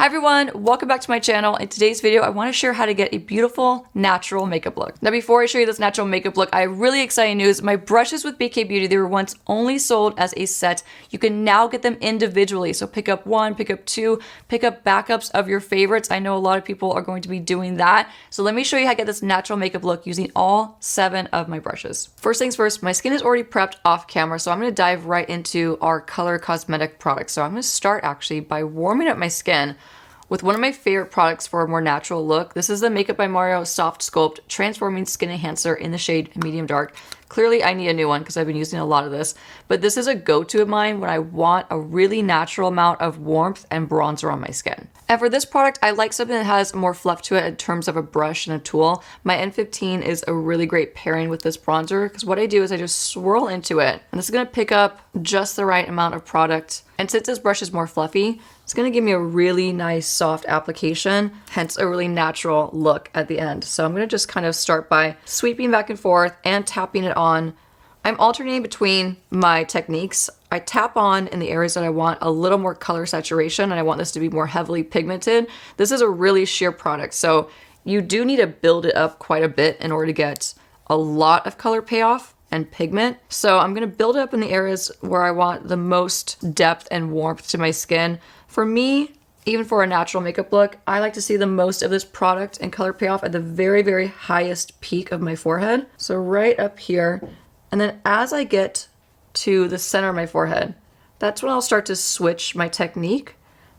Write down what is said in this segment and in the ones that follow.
Hi everyone, welcome back to my channel. In today's video, I want to share how to get a beautiful natural makeup look. Now before I show you this natural makeup look, I have really exciting news. My brushes with BK Beauty, they were once only sold as a set. You can now get them individually. So pick up one, pick up two, pick up backups of your favorites. I know a lot of people are going to be doing that. So let me show you how to get this natural makeup look using all 7 of my brushes. First things first, my skin is already prepped off camera, so I'm going to dive right into our color cosmetic products. So I'm going to start actually by warming up my skin with one of my favorite products for a more natural look. This is the Makeup by Mario Soft Sculpt Transforming Skin Enhancer in the shade Medium Dark. Clearly I need a new one because I've been using a lot of this, but this is a go-to of mine when I want a really natural amount of warmth and bronzer on my skin. And for this product, I like something that has more fluff to it in terms of a brush and a tool. My N15 is a really great pairing with this bronzer because what I do is I just swirl into it, and this is going to pick up just the right amount of product. And since this brush is more fluffy, it's going to give me a really nice soft application, hence a really natural look at the end. So I'm going to just kind of start by sweeping back and forth and tapping it on. I'm alternating between my techniques. I tap on in the areas that I want a little more color saturation and I want this to be more heavily pigmented. This is a really sheer product, so you do need to build it up quite a bit in order to get a lot of color payoff and pigment. So I'm going to build it up in the areas where I want the most depth and warmth to my skin. For me, even for a natural makeup look, I like to see the most of this product and color payoff at the very, very highest peak of my forehead. So right up here. And then as I get to the center of my forehead, that's when I'll start to switch my technique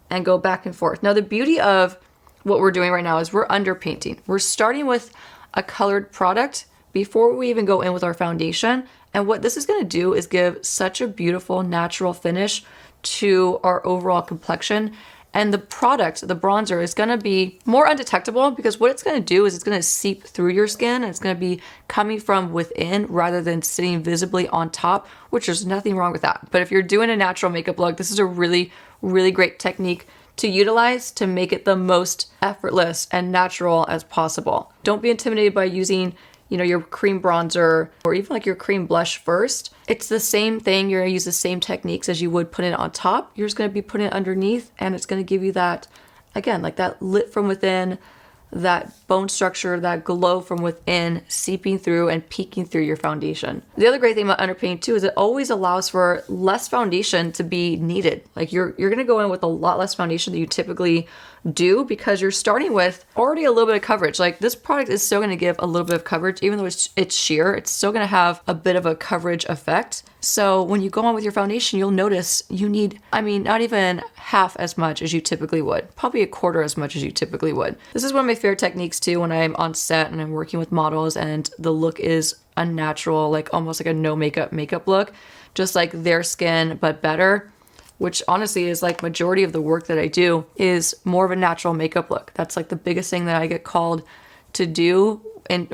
and go back and forth. Now the beauty of what we're doing right now is we're underpainting. We're starting with a colored product before we even go in with our foundation. And what this is going to do is give such a beautiful natural finish to our overall complexion. And the product, the bronzer, is going to be more undetectable because what it's going to do is it's going to seep through your skin and it's going to be coming from within rather than sitting visibly on top, which there's nothing wrong with that. But if you're doing a natural makeup look, this is a really, really great technique to utilize to make it the most effortless and natural as possible. Don't be intimidated by using your cream bronzer or even like your cream blush first. It's the same thing. You're gonna use the same techniques as you would put it on top. You're just gonna be putting it underneath and it's gonna give you that, again, like that lit from within, that bone structure, that glow from within seeping through and peeking through your foundation. The other great thing about underpainting too is it always allows for less foundation to be needed. Like you're gonna go in with a lot less foundation than you typically do because you're starting with already a little bit of coverage. Like this product is still gonna give a little bit of coverage, even though it's sheer, it's still gonna have a bit of a coverage effect. So when you go on with your foundation, you'll notice you need, not even half as much as you typically would, probably a quarter as much as you typically would. This is one of my favorite techniques too when I'm on set and I'm working with models and the look is unnatural, like almost like a no makeup look, just like their skin, but better. Which honestly is like majority of the work that I do is more of a natural makeup look. That's like the biggest thing that I get called to do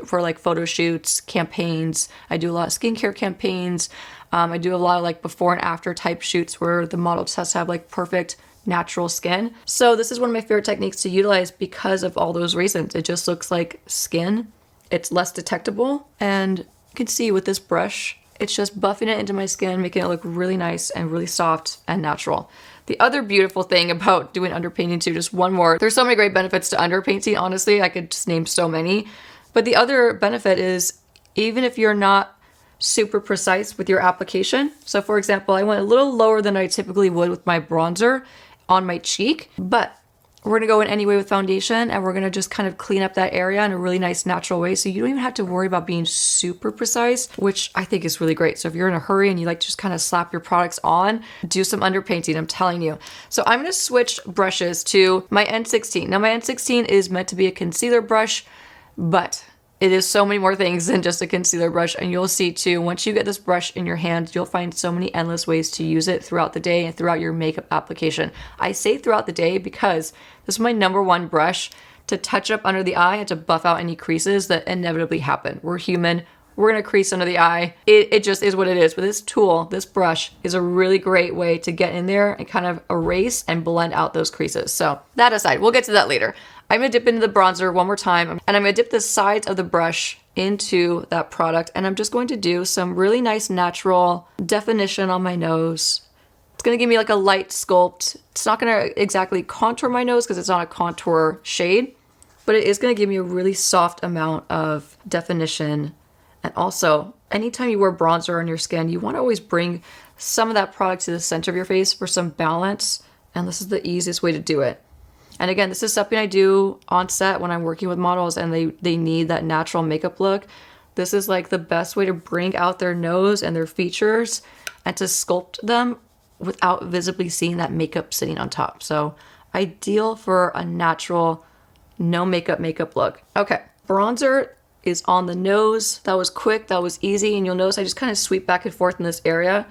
for like photo shoots, campaigns. I do a lot of skincare campaigns. I do a lot of like before and after type shoots where the model just has to have like perfect natural skin. So this is one of my favorite techniques to utilize because of all those reasons. It just looks like skin. It's less detectable. And you can see with this brush, it's just buffing it into my skin, making it look really nice and really soft and natural. The other beautiful thing about doing underpainting too, just one more, there's so many great benefits to underpainting, honestly, I could just name so many. But the other benefit is even if you're not super precise with your application, so for example, I went a little lower than I typically would with my bronzer on my cheek, but we're gonna go in anyway with foundation and we're gonna just kind of clean up that area in a really nice natural way. So you don't even have to worry about being super precise, which I think is really great. So if you're in a hurry and you like to just kind of slap your products on, do some underpainting, I'm telling you. So I'm gonna switch brushes to my N16. Now my N16 is meant to be a concealer brush, but it is so many more things than just a concealer brush, and you'll see too, once you get this brush in your hand, you'll find so many endless ways to use it throughout the day and throughout your makeup application. I say throughout the day because this is my #1 brush to touch up under the eye and to buff out any creases that inevitably happen. We're human. We're gonna crease under the eye. It just is what it is. But this tool, this brush, is a really great way to get in there and kind of erase and blend out those creases. So that aside, we'll get to that later. I'm gonna dip into the bronzer one more time and I'm gonna dip the sides of the brush into that product and I'm just going to do some really nice natural definition on my nose It's gonna give me like a light sculpt. It's not gonna exactly contour my nose because it's not a contour shade, but it is gonna give me a really soft amount of definition. And also, anytime you wear bronzer on your skin, you wanna always bring some of that product to the center of your face for some balance. And this is the easiest way to do it. And again, this is something I do on set when I'm working with models and they need that natural makeup look. This is like the best way to bring out their nose and their features and to sculpt them without visibly seeing that makeup sitting on top. So ideal for a natural, no makeup look. Okay, bronzer is on the nose. That was quick, that was easy. And you'll notice I just kind of sweep back and forth in this area.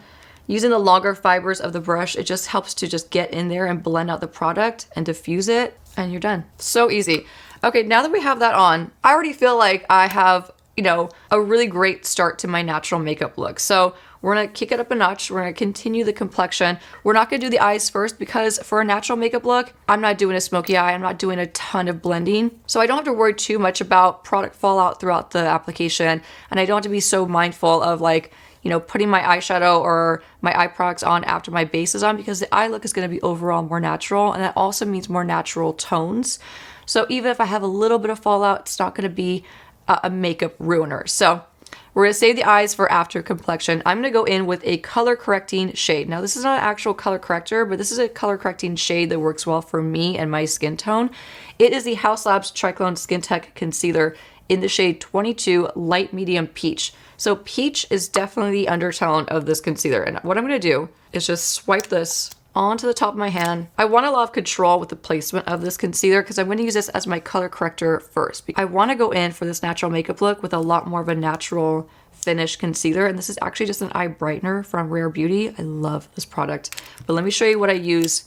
Using the longer fibers of the brush, it just helps to just get in there and blend out the product and diffuse it, and you're done. So easy. Okay, now that we have that on, I already feel like I have, you know, a really great start to my natural makeup look. So we're gonna kick it up a notch. We're gonna continue the complexion. We're not gonna do the eyes first because for a natural makeup look, I'm not doing a smoky eye. I'm not doing a ton of blending. So I don't have to worry too much about product fallout throughout the application. And I don't have to be so mindful of like, you know, putting my eyeshadow or my eye products on after my base is on, because the eye look is going to be overall more natural, and that also means more natural tones. So even if I have a little bit of fallout, it's not going to be a makeup ruiner. So we're going to save the eyes for after complexion. I'm going to go in with a color correcting shade. Now this is not an actual color corrector, but this is a color correcting shade that works well for me and my skin tone. It is the Haus Labs Triclone Skin Tech Concealer in the shade 22 Light Medium Peach. So peach is definitely the undertone of this concealer. And what I'm gonna do is just swipe this onto the top of my hand. I want a lot of control with the placement of this concealer because I'm gonna use this as my color corrector first. I wanna go in for this natural makeup look with a lot more of a natural finish concealer. And this is actually just an eye brightener from Rare Beauty. I love this product. But let me show you what I use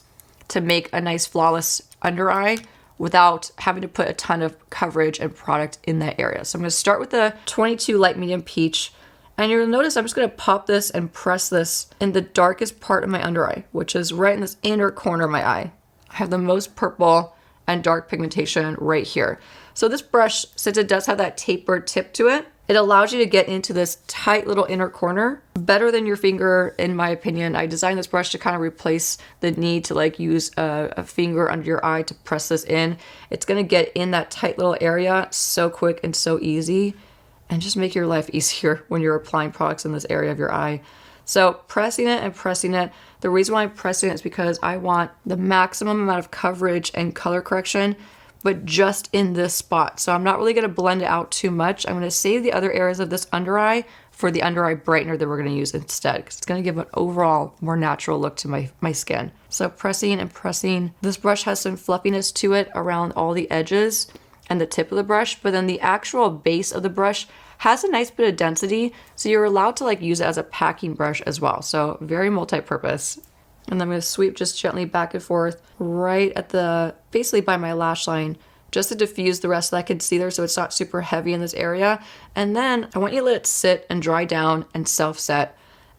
to make a nice flawless under eye without having to put a ton of coverage and product in that area. So I'm gonna start with the 22 Light Medium Peach, and you'll notice I'm just gonna pop this and press this in the darkest part of my under eye, which is right in this inner corner of my eye. I have the most purple and dark pigmentation right here. So this brush, since it does have that tapered tip to it, it allows you to get into this tight little inner corner better than your finger, in my opinion. I designed this brush to kind of replace the need to like use a finger under your eye to press this in. It's gonna get in that tight little area so quick and so easy, and just make your life easier when you're applying products in this area of your eye. So pressing it and pressing it. The reason why I'm pressing it is because I want the maximum amount of coverage and color correction, but just in this spot. So I'm not really gonna blend it out too much. I'm gonna save the other areas of this under eye for the under eye brightener that we're gonna use instead, because it's gonna give an overall more natural look to my skin. So pressing and pressing. This brush has some fluffiness to it around all the edges and the tip of the brush, but then the actual base of the brush has a nice bit of density, so you're allowed to like use it as a packing brush as well. So very multi-purpose. And then I'm going to sweep just gently back and forth right at the, basically by my lash line, just to diffuse the rest of that concealer so it's not super heavy in this area. And then I want you to let it sit and dry down and self-set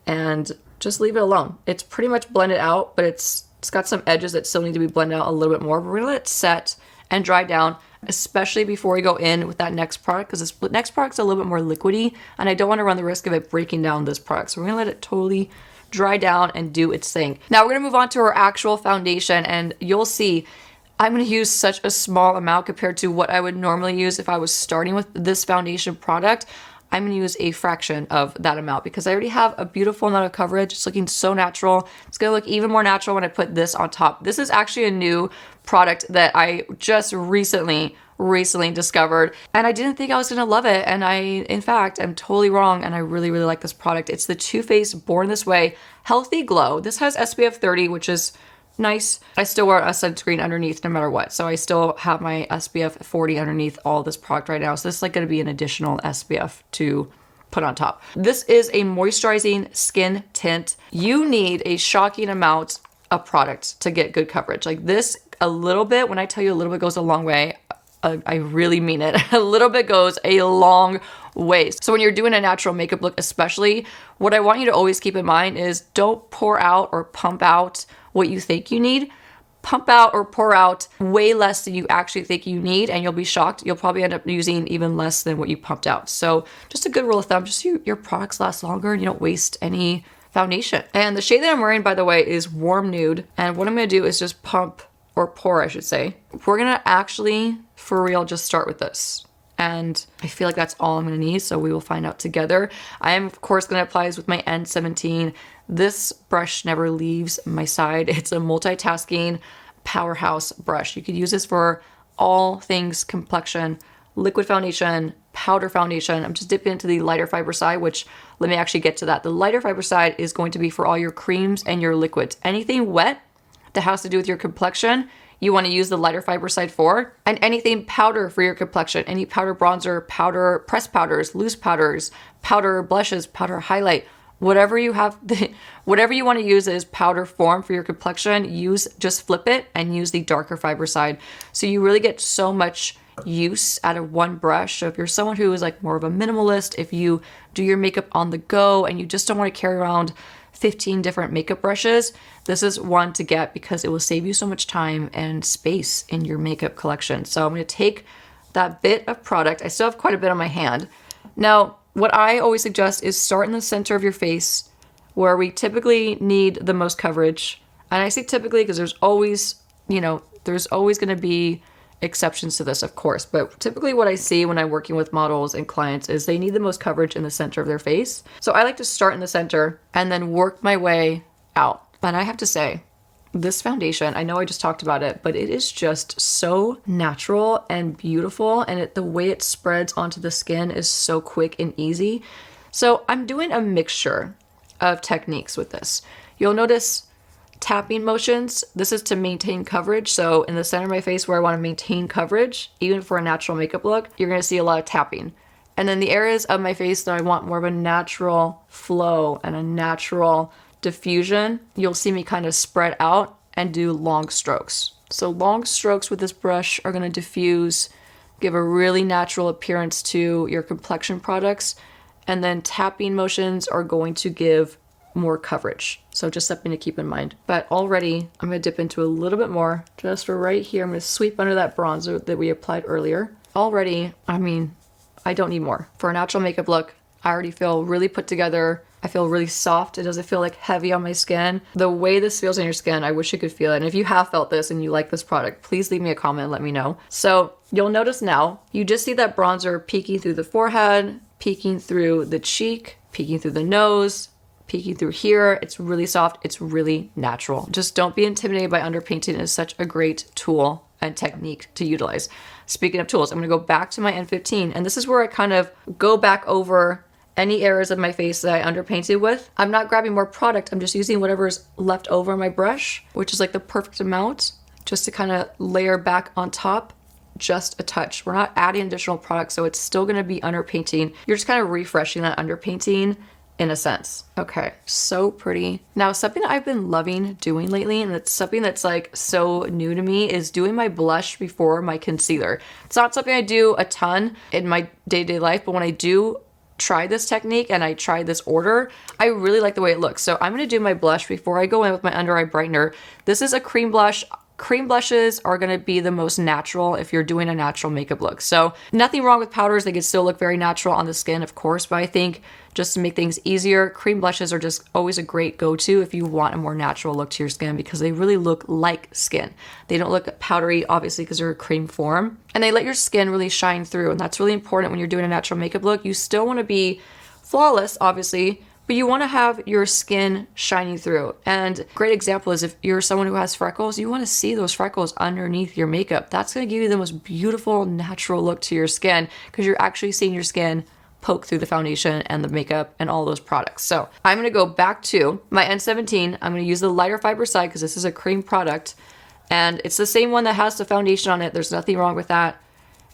and just leave it alone. It's pretty much blended out, but it's got some edges that still need to be blended out a little bit more. But we're going to let it set and dry down, especially before we go in with that next product, because this next product's a little bit more liquidy, and I don't want to run the risk of it breaking down this product. So we're going to let it totally dry down and do its thing. Now we're gonna move on to our actual foundation, and you'll see I'm gonna use such a small amount compared to what I would normally use if I was starting with this foundation product. I'm gonna use a fraction of that amount because I already have a beautiful amount of coverage. It's looking so natural. It's gonna look even more natural when I put this on top. This is actually a new product that I just recently discovered, and I didn't think I was gonna love it, and in fact, I'm totally wrong, and I really like this product. It's the Too Faced Born This Way Healthy Glow. This has SPF 30, which is nice. I still wear a sunscreen underneath no matter what, so I still have my SPF 40 underneath all this product right now, so this is like gonna be an additional SPF to put on top. This is a moisturizing skin tint. You need a shocking amount of product to get good coverage. Like this, a little bit, when I tell you a little bit goes a long way, I really mean it. A little bit goes a long way. So when you're doing a natural makeup look especially, what I want you to always keep in mind is don't pour out or pump out what you think you need. Pump out or pour out way less than you actually think you need, and you'll be shocked. You'll probably end up using even less than what you pumped out. So just a good rule of thumb, just so your products last longer and you don't waste any foundation. And the shade that I'm wearing, by the way, is Warm Nude. And what I'm gonna do is just pump, or pour, I should say. We're gonna actually, for real, just start with this. And I feel like that's all I'm gonna need, so we will find out together. I am, of course, gonna apply this with my N17. This brush never leaves my side. It's a multitasking powerhouse brush. You could use this for all things complexion, liquid foundation, powder foundation. I'm just dipping into the lighter fiber side, which let me actually get to that. The lighter fiber side is going to be for all your creams and your liquids. Anything wet that has to do with your complexion, you want to use the lighter fiber side for. And anything powder for your complexion, any powder bronzer, powder, pressed powders, loose powders, powder blushes, powder highlight, whatever you have, whatever you want to use as powder form for your complexion, just flip it and use the darker fiber side. So you really get so much use out of one brush. So if you're someone who is like more of a minimalist, if you do your makeup on the go and you just don't want to carry around 15 different makeup brushes, this is one to get because it will save you so much time and space in your makeup collection. So I'm going to take that bit of product. I still have quite a bit on my hand. Now, what I always suggest is start in the center of your face where we typically need the most coverage. And I say typically because there's always, there's always going to be exceptions to this, of course, but typically what I see when I'm working with models and clients is they need the most coverage in the center of their face. So I like to start in the center and then work my way out. And I have to say, this foundation, I know I just talked about it, but it is just so natural and beautiful, and the way it spreads onto the skin is so quick and easy. So I'm doing a mixture of techniques with this. You'll notice tapping motions. This is to maintain coverage. So in the center of my face where I want to maintain coverage, even for a natural makeup look, you're going to see a lot of tapping. And then the areas of my face that I want more of a natural flow and a natural diffusion, you'll see me kind of spread out and do long strokes. So long strokes with this brush are going to diffuse, give a really natural appearance to your complexion products. And then tapping motions are going to give more coverage. So just something to keep in mind. But already I'm going to dip into a little bit more just for right here. I'm going to sweep under that bronzer that we applied earlier. Already, I don't need more. For a natural makeup look, I already feel really put together. I feel really soft. It doesn't feel like heavy on my skin. The way this feels on your skin, I wish you could feel it. And if you have felt this and you like this product, please leave me a comment and let me know. So you'll notice now, you just see that bronzer peeking through the forehead, peeking through the cheek, peeking through the nose, peeking through here. It's really soft. It's really natural. Just don't be intimidated by underpainting. It's such a great tool and technique to utilize. Speaking of tools, I'm going to go back to my N15, and this is where I kind of go back over any areas of my face that I underpainted with. I'm not grabbing more product. I'm just using whatever's left over on my brush, which is like the perfect amount, just to kind of layer back on top just a touch. We're not adding additional product, so it's still going to be underpainting. You're just kind of refreshing that underpainting in a sense. Okay, so pretty. Now, something that I've been loving doing lately, and it's something that's like so new to me, is doing my blush before my concealer. It's not something I do a ton in my day-to-day life, but when I do try this technique and I try this order, I really like the way it looks. So I'm going to do my blush before I go in with my under eye brightener. This is a cream blush. Cream blushes are going to be the most natural if you're doing a natural makeup look. So nothing wrong with powders. They can still look very natural on the skin, of course, but I think just to make things easier, cream blushes are just always a great go-to if you want a more natural look to your skin, because they really look like skin. They don't look powdery, obviously, because they're a cream form, and they let your skin really shine through. And that's really important when you're doing a natural makeup look. You still want to be flawless, obviously, but you want to have your skin shining through. And a great example is if you're someone who has freckles, you want to see those freckles underneath your makeup. That's going to give you the most beautiful, natural look to your skin, because you're actually seeing your skin poke through the foundation and the makeup and all those products. So I'm going to go back to my N17. I'm going to use the lighter fiber side because this is a cream product, and it's the same one that has the foundation on it. There's nothing wrong with that.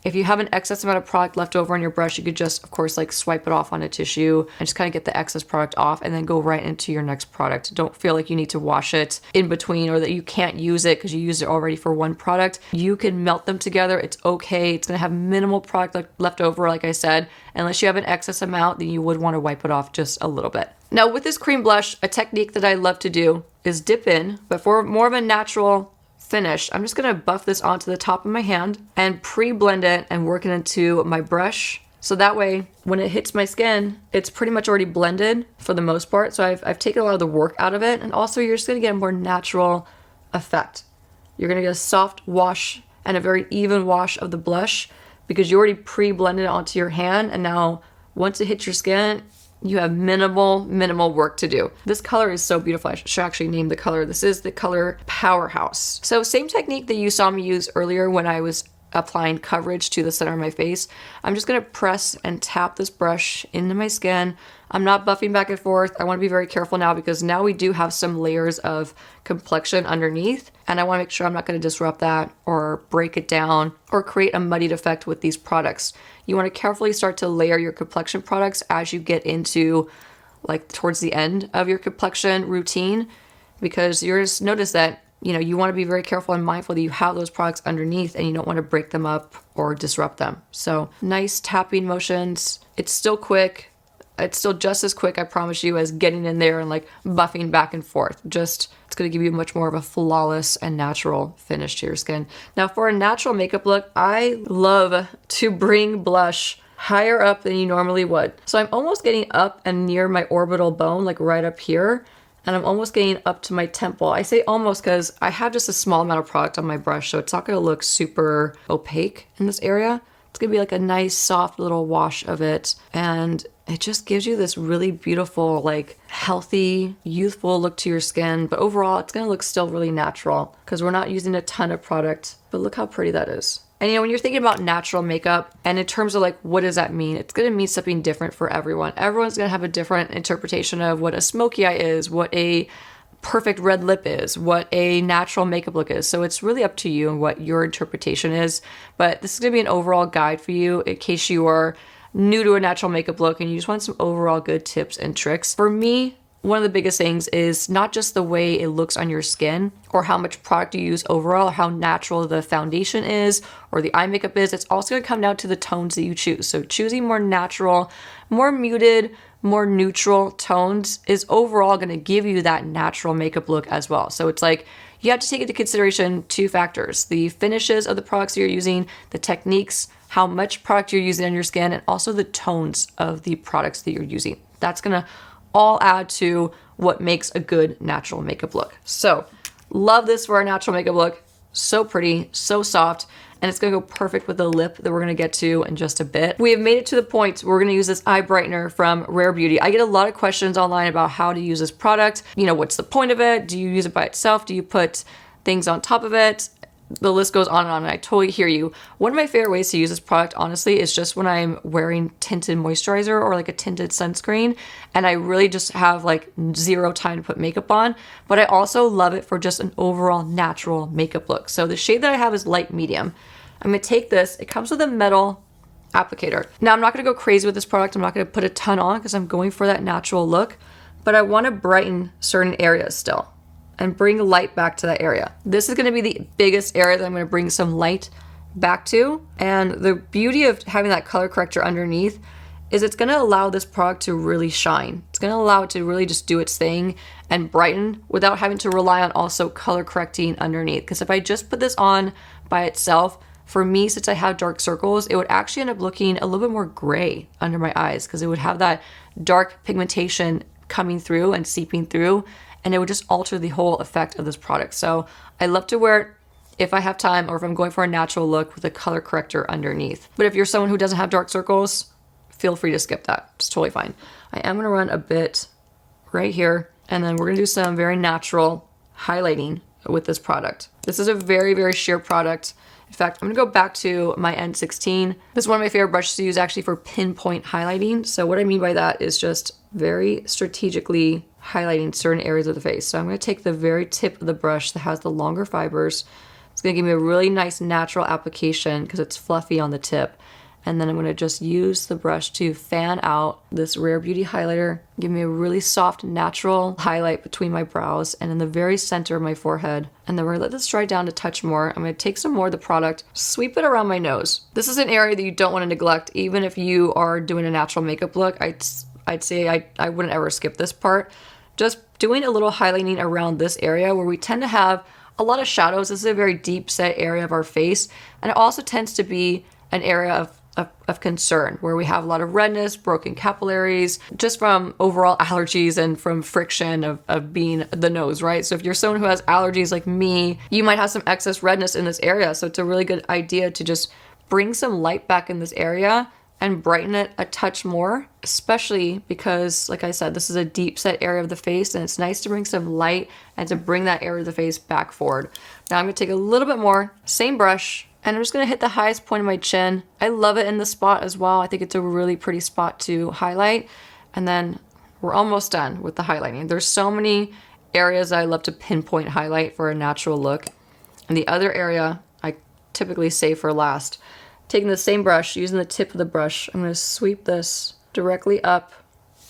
If you have an excess amount of product left over on your brush, you could just, of course, like swipe it off on a tissue and just kind of get the excess product off and then go right into your next product. Don't feel like you need to wash it in between or that you can't use it because you used it already for one product. You can melt them together. It's okay. It's going to have minimal product left over, like I said. Unless you have an excess amount, then you would want to wipe it off just a little bit. Now, with this cream blush, a technique that I love to do is dip in, but for more of a natural finish, I'm just going to buff this onto the top of my hand and pre-blend it and work it into my brush So that way, when it hits my skin, it's pretty much already blended for the most part. So I've taken a lot of the work out of it. And also you're just gonna get a more natural effect. You're gonna get a soft wash and a very even wash of the blush because you already pre-blended it onto your hand. And now once it hits your skin, you have minimal work to do. This color is so beautiful. I should actually name the color. This is the color Powerhouse. So same technique that you saw me use earlier when I was applying coverage to the center of my face. I'm just gonna press and tap this brush into my skin. I'm not buffing back and forth. I wanna be very careful now because now we do have some layers of complexion underneath, and I wanna make sure I'm not gonna disrupt that or break it down or create a muddied effect with these products. You wanna carefully start to layer your complexion products as you get into like towards the end of your complexion routine, because you're just notice that you want to be very careful and mindful that you have those products underneath and you don't want to break them up or disrupt them. So nice tapping motions. It's still quick. It's still just as quick, I promise you, as getting in there and like buffing back and forth. Just, it's going to give you much more of a flawless and natural finish to your skin. Now for a natural makeup look, I love to bring blush higher up than you normally would. So I'm almost getting up and near my orbital bone, like right up here. And I'm almost getting up to my temple. I say almost because I have just a small amount of product on my brush, so it's not gonna look super opaque in this area. It's gonna be like a nice soft little wash of it. And it just gives you this really beautiful, like healthy, youthful look to your skin. But overall, it's gonna look still really natural because we're not using a ton of product. But look how pretty that is. And when you're thinking about natural makeup, and in terms of like, what does that mean? It's gonna mean something different for everyone. Everyone's gonna have a different interpretation of what a smoky eye is, what a perfect red lip is, what a natural makeup look is. So it's really up to you and what your interpretation is. But this is gonna be an overall guide for you in case you are new to a natural makeup look and you just want some overall good tips and tricks. For me, one of the biggest things is not just the way it looks on your skin or how much product you use overall, or how natural the foundation is or the eye makeup is. It's also going to come down to the tones that you choose. So choosing more natural, more muted, more neutral tones is overall going to give you that natural makeup look as well. So it's like you have to take into consideration two factors: the finishes of the products you're using, the techniques, how much product you're using on your skin, and also the tones of the products that you're using. That's going to all add to what makes a good natural makeup look. So love this for our natural makeup look. So pretty, so soft, and it's gonna go perfect with the lip that we're gonna get to in just a bit. We have made it to the point where we're gonna use this eye brightener from Rare Beauty. I get a lot of questions online about how to use this product. What's the point of it? Do you use it by itself? Do you put things on top of it? The list goes on, and I totally hear you. One of my favorite ways to use this product, honestly, is just when I'm wearing tinted moisturizer or like a tinted sunscreen, and I really just have like zero time to put makeup on. But I also love it for just an overall natural makeup look. So the shade that I have is light medium. I'm gonna take this. It comes with a metal applicator. Now I'm not gonna go crazy with this product. I'm not gonna put a ton on because I'm going for that natural look, but I wanna brighten certain areas still and bring light back to that area. This is gonna be the biggest area that I'm gonna bring some light back to. And the beauty of having that color corrector underneath is it's gonna allow this product to really shine. It's gonna allow it to really just do its thing and brighten without having to rely on also color correcting underneath. Because if I just put this on by itself, for me, since I have dark circles, it would actually end up looking a little bit more gray under my eyes because it would have that dark pigmentation coming through and seeping through, and it would just alter the whole effect of this product. So I love to wear it if I have time or if I'm going for a natural look with a color corrector underneath. But if you're someone who doesn't have dark circles, feel free to skip that. It's totally fine. I am gonna run a bit right here, and then we're gonna do some very natural highlighting with this product. This is a very, very sheer product. In fact, I'm gonna go back to my N16. This is one of my favorite brushes to use actually for pinpoint highlighting. So what I mean by that is just very strategically highlighting certain areas of the face. So I'm gonna take the very tip of the brush that has the longer fibers. It's gonna give me a really nice natural application because it's fluffy on the tip. And then I'm gonna just use the brush to fan out this Rare Beauty highlighter, give me a really soft, natural highlight between my brows and in the very center of my forehead. And then we're gonna let this dry down to touch more. I'm gonna take some more of the product, sweep it around my nose. This is an area that you don't wanna neglect, even if you are doing a natural makeup look. I'd say I wouldn't ever skip this part. Just doing a little highlighting around this area where we tend to have a lot of shadows. This is a very deep set area of our face. And it also tends to be an area of of concern, where we have a lot of redness, broken capillaries, just from overall allergies and from friction of being the nose, right? So if you're someone who has allergies like me, you might have some excess redness in this area. So it's a really good idea to just bring some light back in this area and brighten it a touch more, especially because, like I said, this is a deep set area of the face, and it's nice to bring some light and to bring that area of the face back forward. Now I'm gonna take a little bit more, same brush, and I'm just gonna hit the highest point of my chin. I love it in this spot as well. I think it's a really pretty spot to highlight. And then we're almost done with the highlighting. There's so many areas that I love to pinpoint highlight for a natural look. And the other area I typically save for last. Taking the same brush, using the tip of the brush, I'm going to sweep this directly up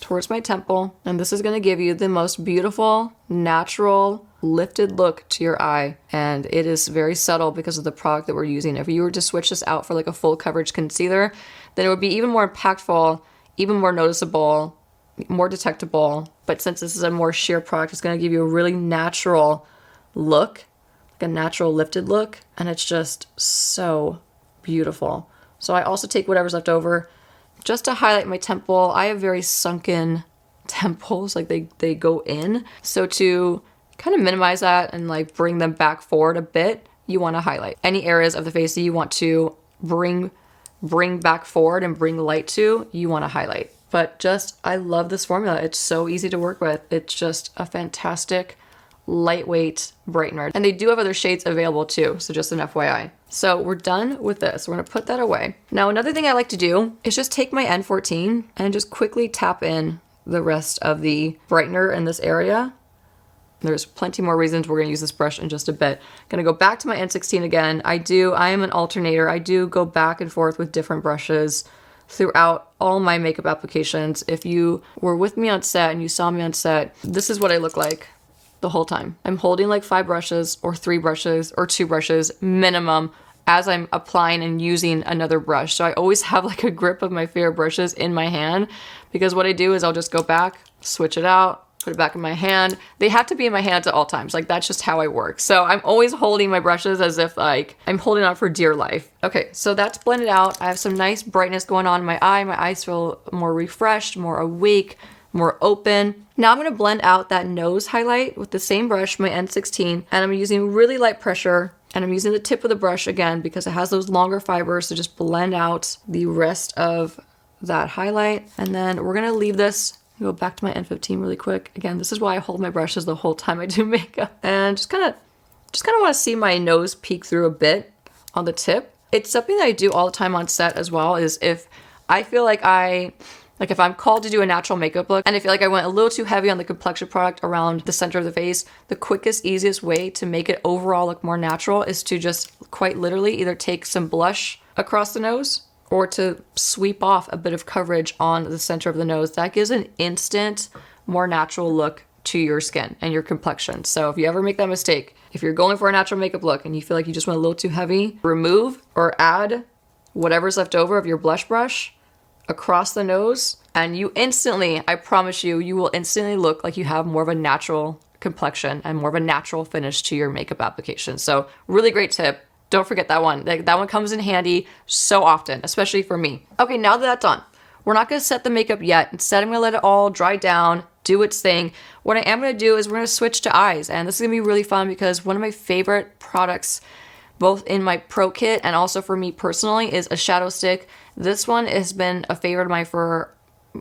towards my temple. And this is going to give you the most beautiful, natural, lifted look to your eye. And it is very subtle because of the product that we're using. If you were to switch this out for like a full coverage concealer, then it would be even more impactful, even more noticeable, more detectable. But since this is a more sheer product, it's going to give you a really natural look, like a natural lifted look. And it's just so beautiful. So I also take whatever's left over just to highlight my temple. I have very sunken temples, like they go in. So to kind of minimize that and like bring them back forward a bit, you want to highlight any areas of the face that you want to bring back forward and bring light to, you want to highlight. But just, I love this formula. It's so easy to work with. It's just a fantastic lightweight brightener. And they do have other shades available too, so just an FYI. So we're done with this. We're gonna put that away. Now another thing I like to do is just take my N14 and just quickly tap in the rest of the brightener in this area. There's plenty more reasons we're gonna use this brush in just a bit. Gonna go back to my N16 again. I am an alternator. I do go back and forth with different brushes throughout all my makeup applications. If you were with me on set and you saw me on set, this is what I look like the whole time. I'm holding like 5 brushes or 3 brushes or 2 brushes minimum as I'm applying and using another brush. So I always have like a grip of my favorite brushes in my hand, because what I do is I'll just go back, switch it out, put it back in my hand. They have to be in my hands at all times. Like that's just how I work. So I'm always holding my brushes as if like I'm holding on for dear life. Okay, so that's blended out. I have some nice brightness going on in my eye. My eyes feel more refreshed, more awake, more open. Now I'm going to blend out that nose highlight with the same brush, my N16, and I'm using really light pressure, and I'm using the tip of the brush again because it has those longer fibers to just blend out the rest of that highlight. And then we're going to leave this, go back to my N15 really quick. Again, this is why I hold my brushes the whole time I do makeup, and just kind of want to see my nose peek through a bit on the tip. It's something that I do all the time on set as well, is if I feel like if I'm called to do a natural makeup look and I feel like I went a little too heavy on the complexion product around the center of the face, the quickest, easiest way to make it overall look more natural is to just quite literally either take some blush across the nose or to sweep off a bit of coverage on the center of the nose. That gives an instant, more natural look to your skin and your complexion. So if you ever make that mistake, if you're going for a natural makeup look and you feel like you just went a little too heavy, remove or add whatever's left over of your blush brush across the nose, and you instantly, I promise you, you will instantly look like you have more of a natural complexion and more of a natural finish to your makeup application. So really great tip. Don't forget that one. That one comes in handy so often, especially for me. Okay, now that that's done, we're not gonna set the makeup yet. Instead, I'm gonna let it all dry down, do its thing. What I am gonna do is we're gonna switch to eyes, and this is gonna be really fun because one of my favorite products, both in my pro kit and also for me personally, is a shadow stick. This one has been a favorite of mine for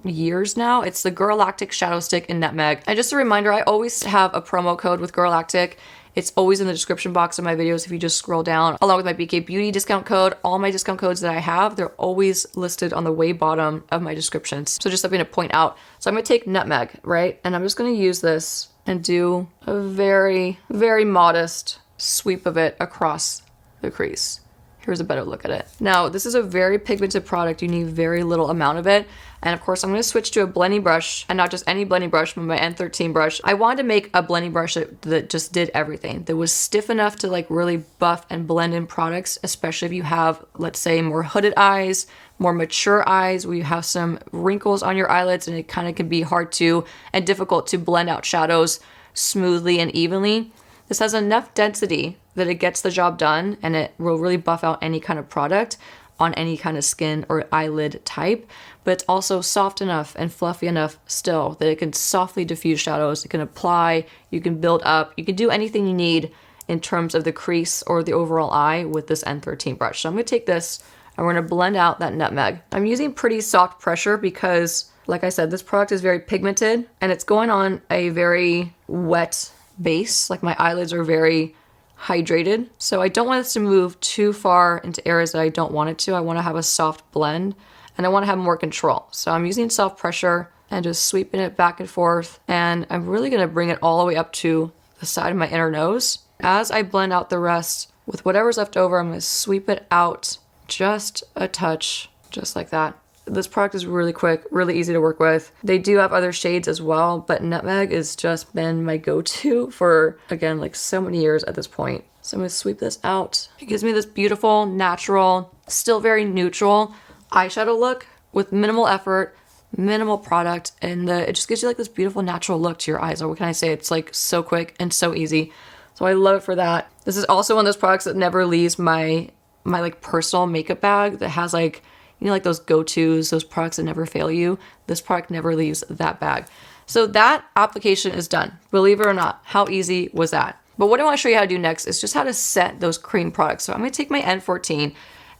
years now. It's the Girlactik shadow stick in nutmeg. And just a reminder, I always have a promo code with Girlactik. It's always in the description box of my videos if you just scroll down, along with my BK Beauty discount code. All my discount codes that I have, they're always listed on the way bottom of my descriptions. So just something to point out. So I'm gonna take nutmeg, right? And I'm just gonna use this and do a very, very modest sweep of it across the crease. Here's a better look at it. Now, this is a very pigmented product. You need very little amount of it. And of course, I'm gonna switch to a blending brush, and not just any blending brush, but my N13 brush. I wanted to make a blending brush that just did everything, that was stiff enough to like really buff and blend in products, especially if you have, let's say, more hooded eyes, more mature eyes, where you have some wrinkles on your eyelids, and it kind of can be hard to and difficult to blend out shadows smoothly and evenly. This has enough density that it gets the job done, and it will really buff out any kind of product. on any kind of skin or eyelid type, but it's also soft enough and fluffy enough still that it can softly diffuse shadows. It can apply, you can build up, you can do anything you need in terms of the crease or the overall eye with this N13 brush. So I'm gonna take this and we're gonna blend out that nutmeg. I'm using pretty soft pressure because, like I said, this product is very pigmented and it's going on a very wet base. Like my eyelids are very hydrated. So I don't want this to move too far into areas that I don't want it to. I want to have a soft blend and I want to have more control. So I'm using soft pressure and just sweeping it back and forth. And I'm really going to bring it all the way up to the side of my inner nose. As I blend out the rest with whatever's left over, I'm going to sweep it out just a touch, just like that. This product is really quick, really easy to work with. They do have other shades as well, but nutmeg has just been my go-to for, again, like so many years at this point. So I'm gonna sweep this out. It gives me this beautiful, natural, still very neutral eyeshadow look with minimal effort, minimal product, and it just gives you like this beautiful natural look to your eyes. Or what can I say? It's like so quick and so easy. So I love it for that. This is also one of those products that never leaves my like personal makeup bag that has like, you know, like those go-tos, those products that never fail you. This product never leaves that bag. So that application is done. Believe it or not, how easy was that? But what I want to show you how to do next is just how to set those cream products. So I'm going to take my N14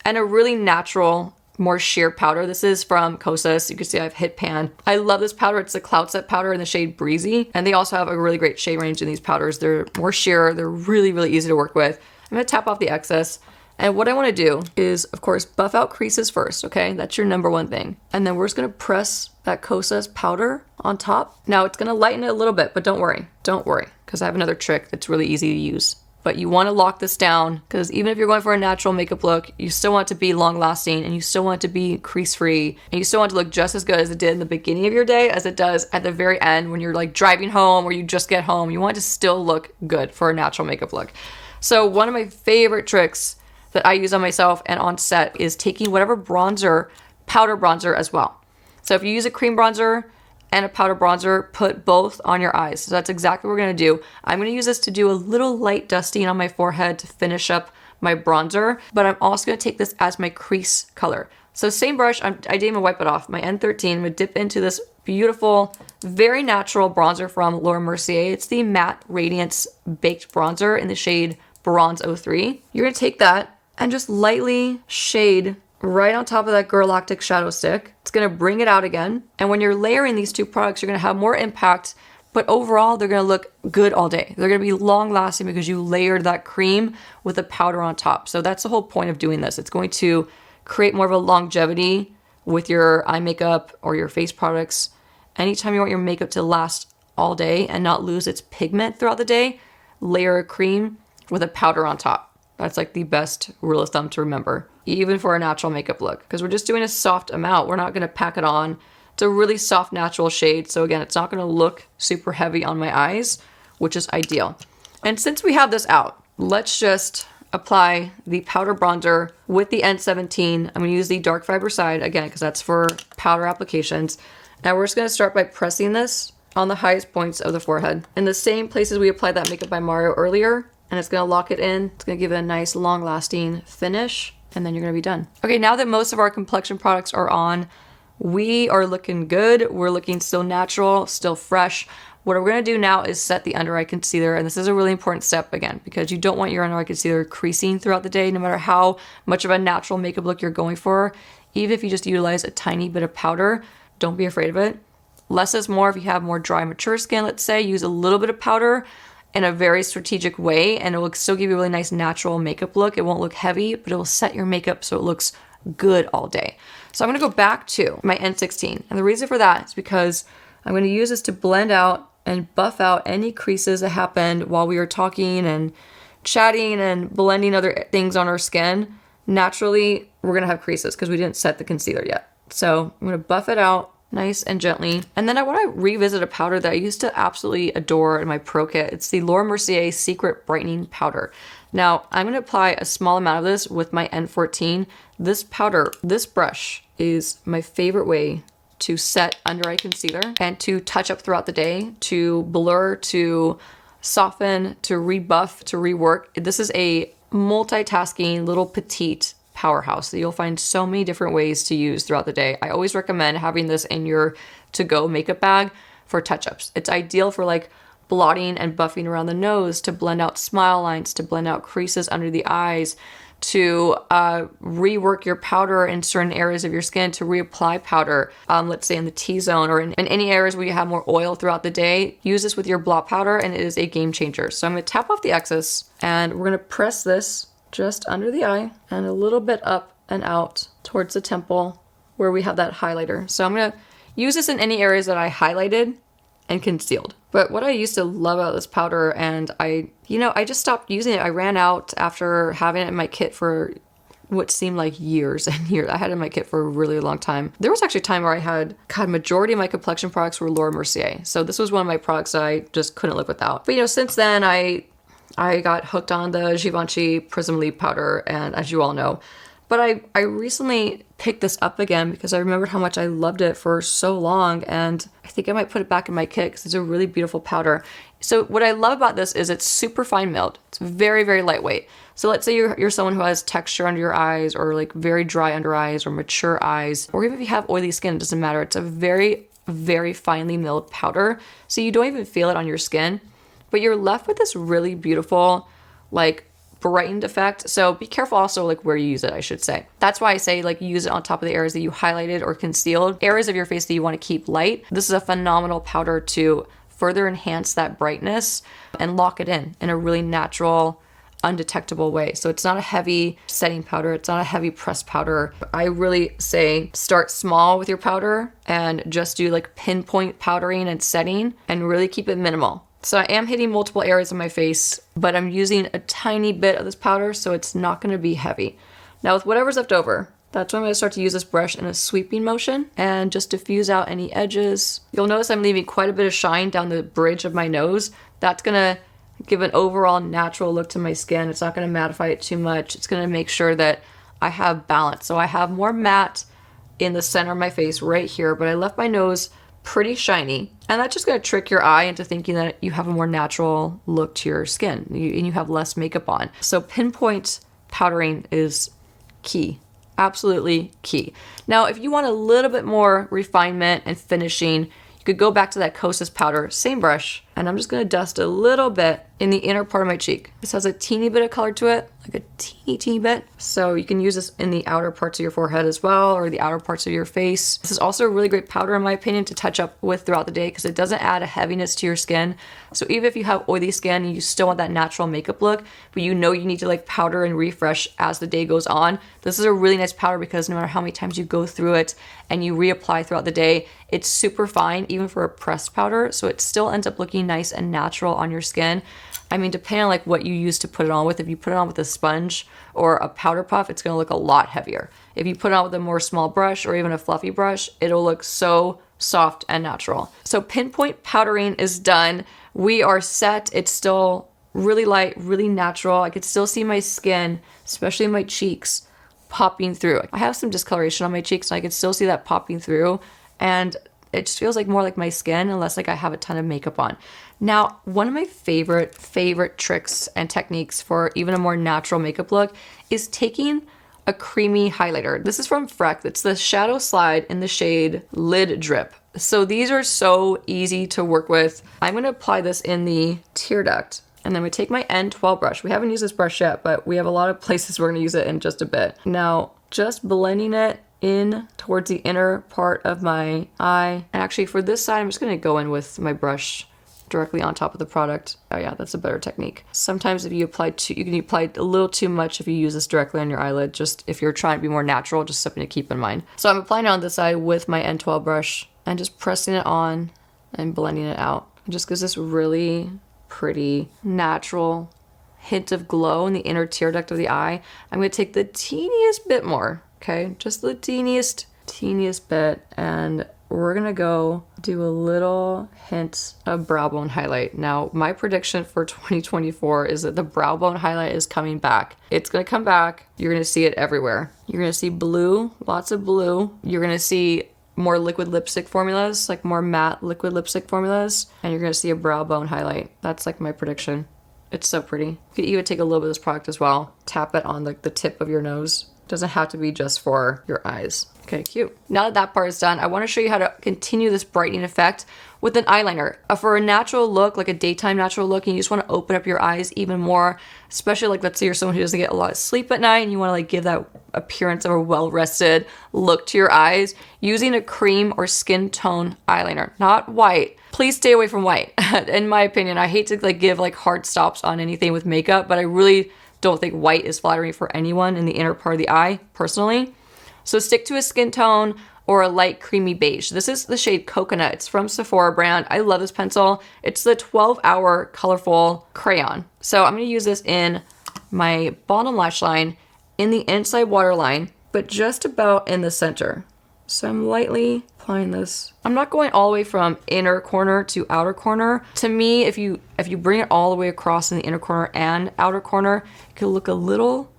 and a really natural, more sheer powder. This is from Kosas. You can see I have Hit Pan. I love this powder. It's the Cloud Set powder in the shade Breezy. And they also have a really great shade range in these powders. They're more sheer. They're really, really easy to work with. I'm going to tap off the excess. And what I want to do is, of course, buff out creases first, okay? That's your number one thing. And then we're just going to press that Kosas powder on top. Now, it's going to lighten it a little bit, but don't worry, because I have another trick that's really easy to use. But you want to lock this down, because even if you're going for a natural makeup look, you still want it to be long-lasting, and you still want it to be crease-free, and you still want it to look just as good as it did in the beginning of your day as it does at the very end when you're like driving home or you just get home. You want it to still look good for a natural makeup look. So one of my favorite tricks that I use on myself and on set is taking whatever bronzer, powder bronzer as well. So if you use a cream bronzer and a powder bronzer, put both on your eyes. So that's exactly what we're gonna do. I'm gonna use this to do a little light dusting on my forehead to finish up my bronzer, but I'm also gonna take this as my crease color. So same brush, I didn't even wipe it off. My N13, I'm gonna dip into this beautiful, very natural bronzer from Laura Mercier. It's the Matte Radiance Baked Bronzer in the shade Bronze 03. You're gonna take that and just lightly shade right on top of that Girlactik shadow stick. It's gonna bring it out again. And when you're layering these two products, you're gonna have more impact, but overall, they're gonna look good all day. They're gonna be long lasting because you layered that cream with the powder on top. So that's the whole point of doing this. It's going to create more of a longevity with your eye makeup or your face products. Anytime you want your makeup to last all day and not lose its pigment throughout the day, layer a cream with a powder on top. That's like the best rule of thumb to remember, even for a natural makeup look, because we're just doing a soft amount. We're not going to pack it on. It's a really soft natural shade. So again, it's not going to look super heavy on my eyes, which is ideal. And since we have this out, let's just apply the powder bronzer with the N17. I'm going to use the dark fiber side again, because that's for powder applications. Now we're just going to start by pressing this on the highest points of the forehead in the same places we applied that Makeup by Mario earlier. And it's gonna lock it in. It's gonna give it a nice long-lasting finish, and then you're gonna be done. Okay, now that most of our complexion products are on, we are looking good. We're looking still natural, still fresh. What we're gonna do now is set the under eye concealer, and this is a really important step again, because you don't want your under eye concealer creasing throughout the day, no matter how much of a natural makeup look you're going for. Even if you just utilize a tiny bit of powder, don't be afraid of it. Less is more. If you have more dry, mature skin, let's say, use a little bit of powder in a very strategic way, and it will still give you a really nice natural makeup look. It won't look heavy, but it will set your makeup so it looks good all day. So I'm gonna go back to my N16, and the reason for that is because I'm gonna use this to blend out and buff out any creases that happened while we were talking and chatting and blending other things on our skin. Naturally, we're gonna have creases because we didn't set the concealer yet. So I'm gonna buff it out nice and gently. And then I want to revisit a powder that I used to absolutely adore in my pro kit. It's the Laura Mercier Secret Brightening Powder. Now, I'm going to apply a small amount of this with my N14. This powder, this brush, is my favorite way to set under eye concealer and to touch up throughout the day, to blur, to soften, to rebuff, to rework. This is a multitasking little petite powerhouse that you'll find so many different ways to use throughout the day. I always recommend having this in your to-go makeup bag for touch-ups. It's ideal for like blotting and buffing around the nose, to blend out smile lines, to blend out creases under the eyes, to rework your powder in certain areas of your skin, to reapply powder, let's say in the T-zone or in any areas where you have more oil throughout the day. Use this with your blot powder and it is a game changer. So I'm going to tap off the excess and we're going to press this just under the eye and a little bit up and out towards the temple where we have that highlighter. So I'm going to use this in any areas that I highlighted and concealed. But what I used to love about this powder, and I just stopped using it. I ran out after having it in my kit for what seemed like years and years. I had it in my kit for a really long time. There was actually a time where I had, majority of my complexion products were Laura Mercier. So this was one of my products that I just couldn't live without. But since then I got hooked on the Givenchy Prism Leaf powder, and as you all know. But I recently picked this up again because I remembered how much I loved it for so long, and I think I might put it back in my kit because it's a really beautiful powder. So what I love about this is it's super fine milled. It's very, very lightweight. So let's say you're someone who has texture under your eyes, or like very dry under eyes, or mature eyes, or even if you have oily skin, it doesn't matter. It's a very, very finely milled powder. So you don't even feel it on your skin, but you're left with this really beautiful, like, brightened effect. So be careful also like where you use it, I should say. That's why I say like use it on top of the areas that you highlighted or concealed, areas of your face that you want to keep light. This is a phenomenal powder to further enhance that brightness and lock it in a really natural, undetectable way. So it's not a heavy setting powder. It's not a heavy press powder. I really say start small with your powder and just do like pinpoint powdering and setting and really keep it minimal. So I am hitting multiple areas of my face, but I'm using a tiny bit of this powder, so it's not going to be heavy. Now with whatever's left over, that's when I'm going to start to use this brush in a sweeping motion and just diffuse out any edges. You'll notice I'm leaving quite a bit of shine down the bridge of my nose. That's going to give an overall natural look to my skin. It's not going to mattify it too much. It's going to make sure that I have balance. So I have more matte in the center of my face right here, but I left my nose pretty shiny, and that's just going to trick your eye into thinking that you have a more natural look to your skin and you have less makeup on. So pinpoint powdering is key, absolutely key. Now if you want a little bit more refinement and finishing, you could go back to that Kosas powder, same brush, and I'm just going to dust a little bit in the inner part of my cheek. This has a teeny bit of color to it, like a teeny bit. So you can use this in the outer parts of your forehead as well, or the outer parts of your face. This is also a really great powder in my opinion to touch up with throughout the day because it doesn't add a heaviness to your skin. So even if you have oily skin and you still want that natural makeup look, but you need to like powder and refresh as the day goes on, this is a really nice powder because no matter how many times you go through it and you reapply throughout the day, it's super fine even for a pressed powder. So it still ends up looking nice and natural on your skin. I mean, depending on like what you use to put it on with, if you put it on with a sponge or a powder puff, it's going to look a lot heavier. If you put it on with a more small brush or even a fluffy brush, it'll look so soft and natural. So pinpoint powdering is done. We are set. It's still really light, really natural. I could still see my skin, especially my cheeks, popping through. I have some discoloration on my cheeks and I can still see that popping through, and it just feels like more like my skin unless like I have a ton of makeup on. Now, one of my favorite tricks and techniques for even a more natural makeup look is taking a creamy highlighter. This is from Freck. It's the Shadow Slide in the shade Lid Drip. So these are so easy to work with. I'm going to apply this in the tear duct, and then we take my N12 brush. We haven't used this brush yet, but we have a lot of places we're going to use it in just a bit. Now, just blending it in towards the inner part of my eye. And actually for this side, I'm just going to go in with my brush directly on top of the product. Oh yeah, that's a better technique. Sometimes if you apply you can apply a little too much if you use this directly on your eyelid. Just if you're trying to be more natural, just something to keep in mind. So I'm applying it on this side with my N12 brush and just pressing it on and blending it out. It just gives this really pretty, natural hint of glow in the inner tear duct of the eye. I'm going to take the teeniest bit more, okay? Just the teeniest bit, and we're gonna go do a little hint of brow bone highlight. Now, my prediction for 2024 is that the brow bone highlight is coming back. It's gonna come back. You're gonna see it everywhere. You're gonna see blue, lots of blue. You're gonna see more liquid lipstick formulas, like more matte liquid lipstick formulas, and you're gonna see a brow bone highlight. That's like my prediction. It's so pretty. You could even take a little bit of this product as well, tap it on like the tip of your nose, Doesn't have to be just for your eyes. Okay, cute. Now that that part is done, I want to show you how to continue this brightening effect with an eyeliner. For a natural look, like a daytime natural look, and you just want to open up your eyes even more, especially like let's say you're someone who doesn't get a lot of sleep at night and you want to like give that appearance of a well-rested look to your eyes, using a cream or skin tone eyeliner, not white. Please stay away from white. In my opinion, I hate to like give like hard stops on anything with makeup, but I really don't think white is flattering for anyone in the inner part of the eye, personally. So stick to a skin tone or a light creamy beige. This is the shade Coconut. It's from Sephora brand. I love this pencil. It's the 12-hour colorful crayon. So I'm gonna use this in my bottom lash line, in the inside waterline, but just about in the center. So I'm lightly applying this. I'm not going all the way from inner corner to outer corner. To me, if you bring it all the way across in the inner corner and outer corner, it could look a little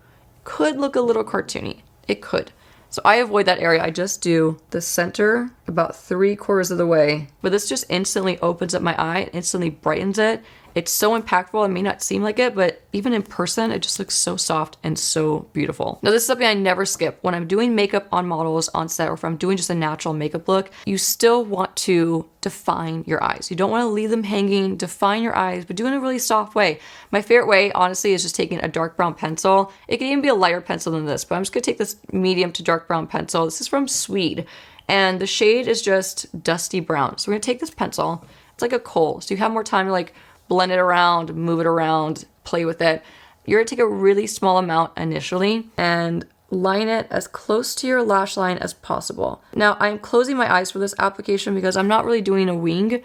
cartoony. It could. So I avoid that area. I just do the center about 3/4 of the way. But this just instantly opens up my eye, instantly brightens it. It's so impactful. It may not seem like it, but even in person, it just looks so soft and so beautiful. Now, this is something I never skip. When I'm doing makeup on models on set, or if I'm doing just a natural makeup look, you still want to define your eyes. You don't want to leave them hanging. Define your eyes, but do it in a really soft way. My favorite way, honestly, is just taking a dark brown pencil. It can even be a lighter pencil than this, but I'm just going to take this medium to dark brown pencil. This is from Sweed, and the shade is just dusty brown. So we're going to take this pencil. It's like a kohl, so you have more time to like blend it around, move it around, play with it. You're gonna take a really small amount initially and line it as close to your lash line as possible. Now, I'm closing my eyes for this application because I'm not really doing a wing,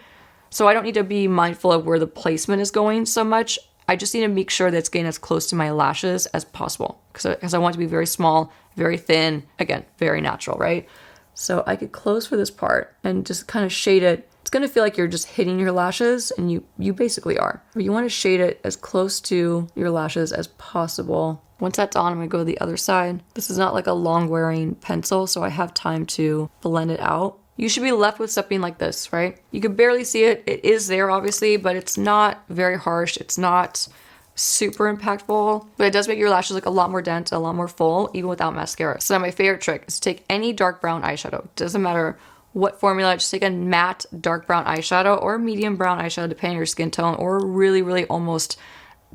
so I don't need to be mindful of where the placement is going so much. I just need to make sure that it's getting as close to my lashes as possible because I want it to be very small, very thin, again, very natural, right? So I could close for this part and just kind of shade it. It's gonna feel like you're just hitting your lashes, and you basically are. But you wanna shade it as close to your lashes as possible. Once that's on, I'm gonna go to the other side. This is not like a long wearing pencil, so I have time to blend it out. You should be left with something like this, right? You can barely see it. It is there, obviously, but it's not very harsh. It's not super impactful, but it does make your lashes look a lot more dense, a lot more full, even without mascara. So my favorite trick is to take any dark brown eyeshadow. Doesn't matter what formula, just take a matte dark brown eyeshadow or medium brown eyeshadow depending on your skin tone, or really almost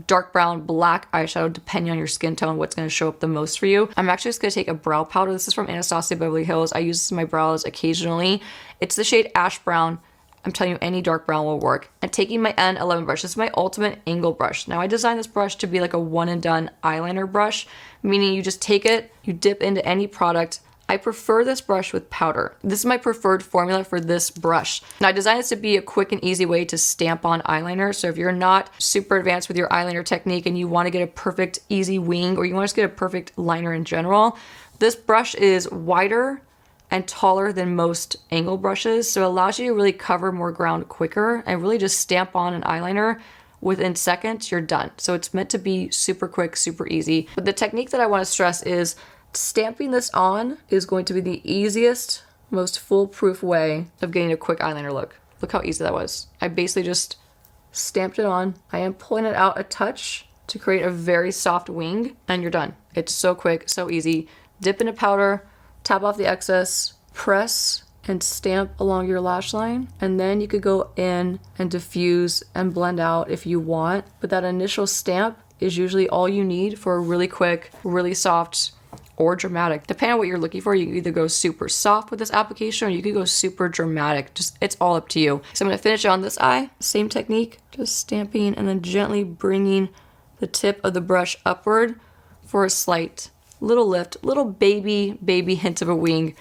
dark brown black eyeshadow depending on your skin tone, what's going to show up the most for you. I'm actually just going to take a brow powder. This is from Anastasia Beverly Hills. I use this in my brows occasionally. It's the shade Ash Brown. I'm telling you, any dark brown will work. And taking my N11 brush, this is my ultimate angle brush. Now I designed this brush to be like a one and done eyeliner brush, meaning you just take it, you dip into any product. I prefer this brush with powder. This is my preferred formula for this brush. Now I designed this to be a quick and easy way to stamp on eyeliner. So if you're not super advanced with your eyeliner technique and you want to get a perfect easy wing, or you want to just get a perfect liner in general, this brush is wider and taller than most angle brushes. So it allows you to really cover more ground quicker and really just stamp on an eyeliner. Within seconds, you're done. So it's meant to be super quick, super easy. But the technique that I want to stress is stamping this on is going to be the easiest, most foolproof way of getting a quick eyeliner look. Look how easy that was. I basically just stamped it on. I am pulling it out a touch to create a very soft wing, and you're done. It's so quick, so easy. Dip into powder, tap off the excess, press and stamp along your lash line, and then you could go in and diffuse and blend out if you want. But that initial stamp is usually all you need for a really quick, really soft, or dramatic. Depending on what you're looking for, you can either go super soft with this application or you could go super dramatic. Just, it's all up to you. So I'm gonna finish on this eye. Same technique, just stamping and then gently bringing the tip of the brush upward for a slight little lift, little baby hint of a wing.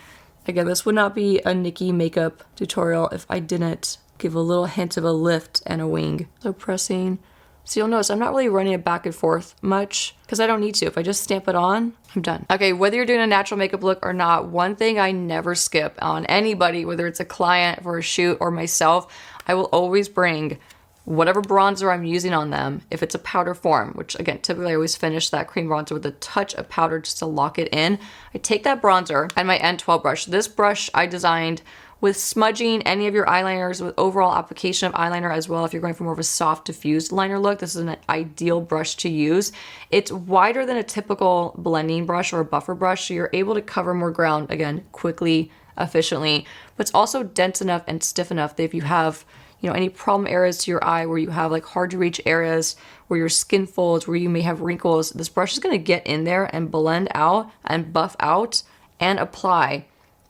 Again, this would not be a Nikki makeup tutorial if I didn't give a little hint of a lift and a wing. So pressing. So you'll notice I'm not really running it back and forth much because I don't need to. If I just stamp it on, I'm done. Okay, whether you're doing a natural makeup look or not, one thing I never skip on anybody, whether it's a client for a shoot or myself, I will always bring whatever bronzer I'm using on them, if it's a powder form, which again, typically I always finish that cream bronzer with a touch of powder just to lock it in. I take that bronzer and my N12 brush. This brush I designed with smudging any of your eyeliners, with overall application of eyeliner as well. If you're going for more of a soft diffused liner look, this is an ideal brush to use. It's wider than a typical blending brush or a buffer brush, so you're able to cover more ground, again, quickly, efficiently, but it's also dense enough and stiff enough that if you have, you know, any problem areas to your eye where you have like hard to reach areas, where your skin folds, where you may have wrinkles, this brush is gonna get in there and blend out and buff out and apply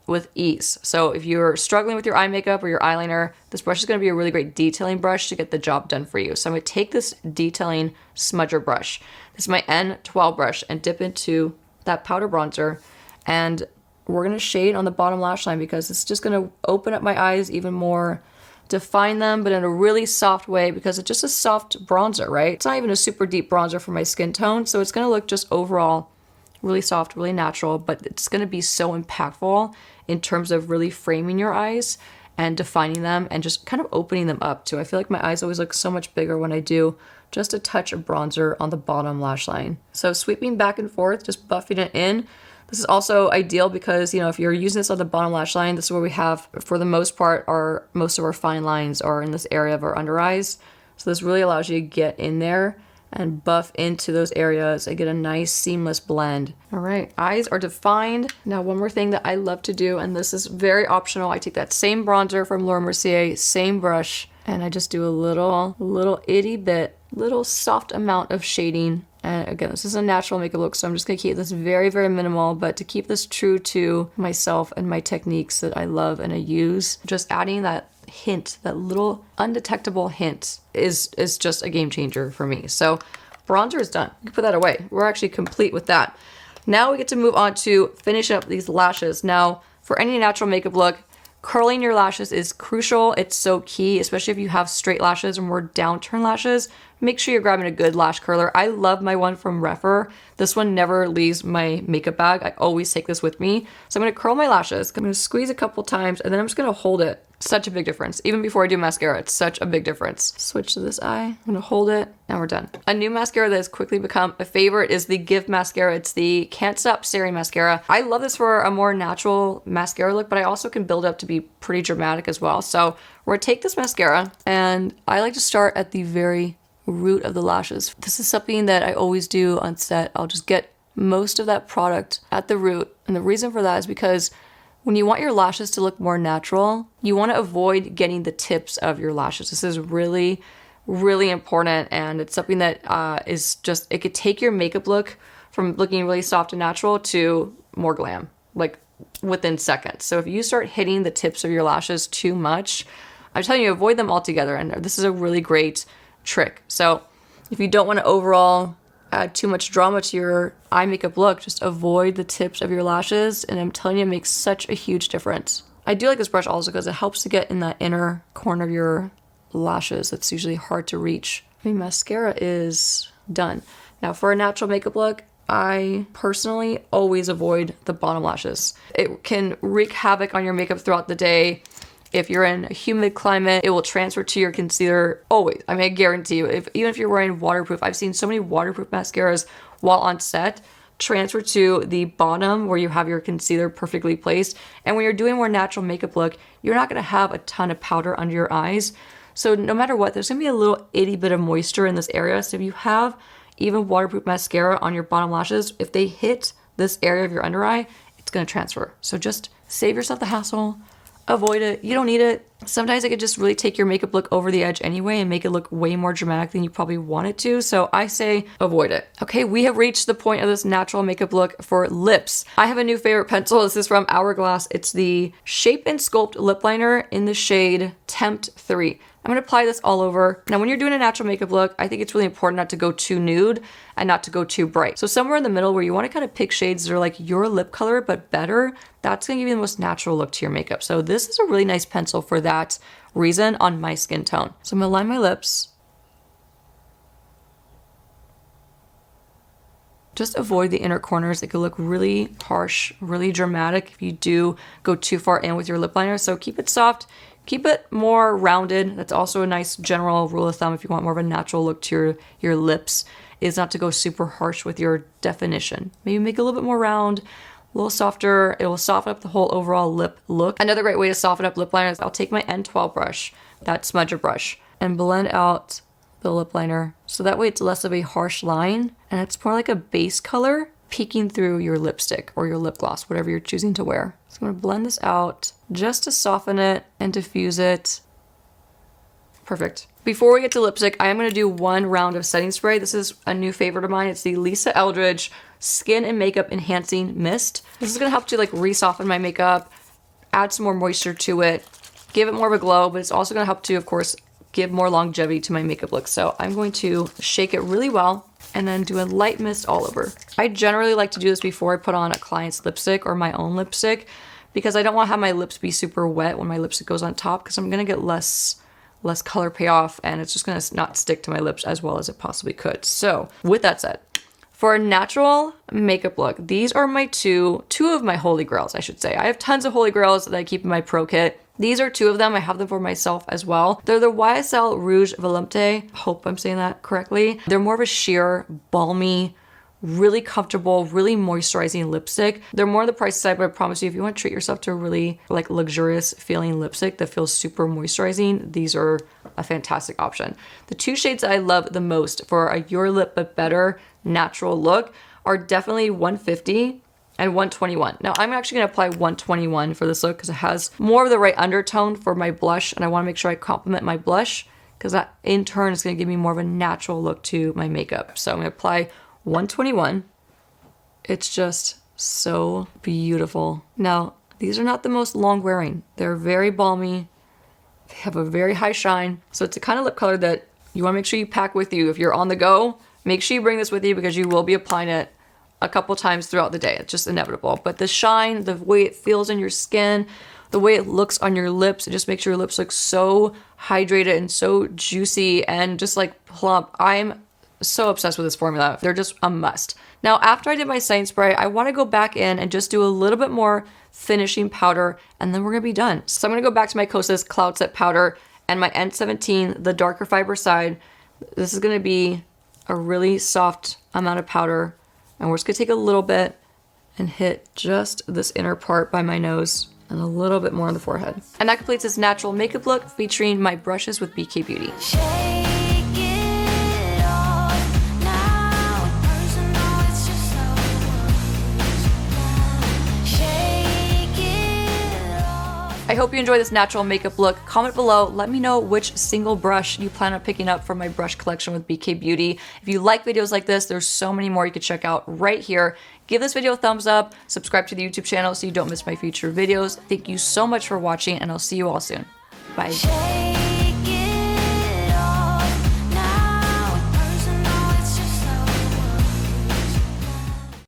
with ease. So if you're struggling with your eye makeup or your eyeliner, this brush is going to be a really great detailing brush to get the job done for you. So I'm going to take this detailing smudger brush. This is my N12 brush, and dip into that powder bronzer, and we're going to shade on the bottom lash line because it's just going to open up my eyes even more, define them, but in a really soft way because it's just a soft bronzer, right? It's not even a super deep bronzer for my skin tone, so it's going to look just overall really soft, really natural, but it's going to be so impactful in terms of really framing your eyes and defining them and just kind of opening them up too. I feel like my eyes always look so much bigger when I do just a touch of bronzer on the bottom lash line. So sweeping back and forth, just buffing it in. This is also ideal because, you know, if you're using this on the bottom lash line, this is where we have, for the most part, most of our fine lines are in this area of our under eyes. So this really allows you to get in there and buff into those areas and get a nice seamless blend. All right, eyes are defined. Now one more thing that I love to do, and this is very optional, I take that same bronzer from Laura Mercier, same brush, and I just do a little itty bit, little soft amount of shading. And again, this is a natural makeup look, so I'm just gonna keep this very, very minimal, but to keep this true to myself and my techniques that I love and I use, just adding that hint, that little undetectable hint is just a game changer for me. So bronzer is done. You can put that away. We're actually complete with that. Now we get to move on to finishing up these lashes. Now, for any natural makeup look, curling your lashes is crucial. It's so key, especially if you have straight lashes or more downturn lashes. Make sure you're grabbing a good lash curler. I love my one from Refer. This one never leaves my makeup bag. I always take this with me. So I'm gonna curl my lashes. I'm gonna squeeze a couple times and then I'm just gonna hold it. Such a big difference. Even before I do mascara, it's such a big difference. Switch to this eye. I'm gonna hold it and we're done. A new mascara that has quickly become a favorite is the Give mascara. It's the Can't Stop Staring mascara. I love this for a more natural mascara look, but I also can build up to be pretty dramatic as well. So we're gonna take this mascara, and I like to start at the very root of the lashes. This is something that I always do on set. I'll just get most of that product at the root. And the reason for that is because when you want your lashes to look more natural, you want to avoid getting the tips of your lashes. This is really, really important, and it's something that is just, it could take your makeup look from looking really soft and natural to more glam, like within seconds. So if you start hitting the tips of your lashes too much, I'm telling you, avoid them altogether, and this is a really great trick. So if you don't want to overall add too much drama to your eye makeup look, just avoid the tips of your lashes, and I'm telling you, it makes such a huge difference. I do like this brush also because it helps to get in that inner corner of your lashes that's usually hard to reach. My mascara is done. Now for a natural makeup look, I personally always avoid the bottom lashes. It can wreak havoc on your makeup throughout the day. If you're in a humid climate, it will transfer to your concealer always. I mean, I guarantee you, even if you're wearing waterproof, I've seen so many waterproof mascaras while on set transfer to the bottom where you have your concealer perfectly placed. And when you're doing more natural makeup look, you're not gonna have a ton of powder under your eyes. So no matter what, there's gonna be a little itty bit of moisture in this area. So if you have even waterproof mascara on your bottom lashes, if they hit this area of your under eye, it's gonna transfer. So just save yourself the hassle. Avoid it. You don't need it. Sometimes it could just really take your makeup look over the edge anyway and make it look way more dramatic than you probably want it to. So I say avoid it. Okay, we have reached the point of this natural makeup look for lips. I have a new favorite pencil. This is from Hourglass. It's the Shape and Sculpt Lip Liner in the shade Tempt 3. I'm gonna apply this all over. Now, when you're doing a natural makeup look, I think it's really important not to go too nude and not to go too bright. So somewhere in the middle where you wanna kind of pick shades that are like your lip color, but better, that's gonna give you the most natural look to your makeup. So this is a really nice pencil for that reason on my skin tone. So I'm gonna line my lips. Just avoid the inner corners. It could look really harsh, really dramatic if you do go too far in with your lip liner. So keep it soft. Keep it more rounded. That's also a nice general rule of thumb if you want more of a natural look to your lips, is not to go super harsh with your definition. Maybe make it a little bit more round, a little softer. It will soften up the whole overall lip look. Another great way to soften up lip liner is I'll take my N12 brush, that smudger brush, and blend out the lip liner. So that way it's less of a harsh line and it's more like a base color peeking through your lipstick or your lip gloss, whatever you're choosing to wear. So I'm gonna blend this out just to soften it and diffuse it. Perfect. Before we get to lipstick, I am gonna do one round of setting spray. This is a new favorite of mine. It's the Lisa Eldridge Skin and Makeup Enhancing Mist. This is gonna help to like re-soften my makeup, add some more moisture to it, give it more of a glow, but it's also gonna help to, of course, give more longevity to my makeup look. So I'm going to shake it really well and then do a light mist all over. I generally like to do this before I put on a client's lipstick or my own lipstick because I don't want to have my lips be super wet when my lipstick goes on top because I'm going to get less color payoff and it's just going to not stick to my lips as well as it possibly could. So with that said, for a natural makeup look, these are my two of my holy grails, I should say. I have tons of holy grails that I keep in my pro kit. These are two of them. I have them for myself as well. They're the YSL Rouge Volupté. Hope I'm saying that correctly. They're more of a sheer, balmy, really comfortable, really moisturizing lipstick. They're more on the price side, but I promise you, if you want to treat yourself to a really like luxurious feeling lipstick that feels super moisturizing, these are a fantastic option. The two shades that I love the most for a Your Lip But Better natural look are definitely 150 and 121. Now I'm actually gonna apply 121 for this look because it has more of the right undertone for my blush and I wanna make sure I complement my blush because that in turn is gonna give me more of a natural look to my makeup. So I'm gonna apply 121. It's just so beautiful. Now, these are not the most long wearing. They're very balmy. They have a very high shine. So it's a kind of lip color that you wanna make sure you pack with you. If you're on the go, make sure you bring this with you because you will be applying it a couple times throughout the day. It's just inevitable. But the shine, the way it feels in your skin, the way it looks on your lips, it just makes your lips look so hydrated and so juicy and just like plump. I'm so obsessed with this formula. They're just a must. Now, after I did my setting spray, I want to go back in and just do a little bit more finishing powder and then we're gonna be done. So I'm gonna go back to my Kosas Cloud Set Powder and my N17, the darker fiber side. This is gonna be a really soft amount of powder. And we're just gonna take a little bit and hit just this inner part by my nose and a little bit more on the forehead. And that completes this natural makeup look featuring my brushes with BK Beauty. I hope you enjoy this natural makeup look. Comment below, let me know which single brush you plan on picking up from my brush collection with BK Beauty. If you like videos like this, there's so many more you could check out right here. Give this video a thumbs up, subscribe to the YouTube channel so you don't miss my future videos. Thank you so much for watching and I'll see you all soon. Bye.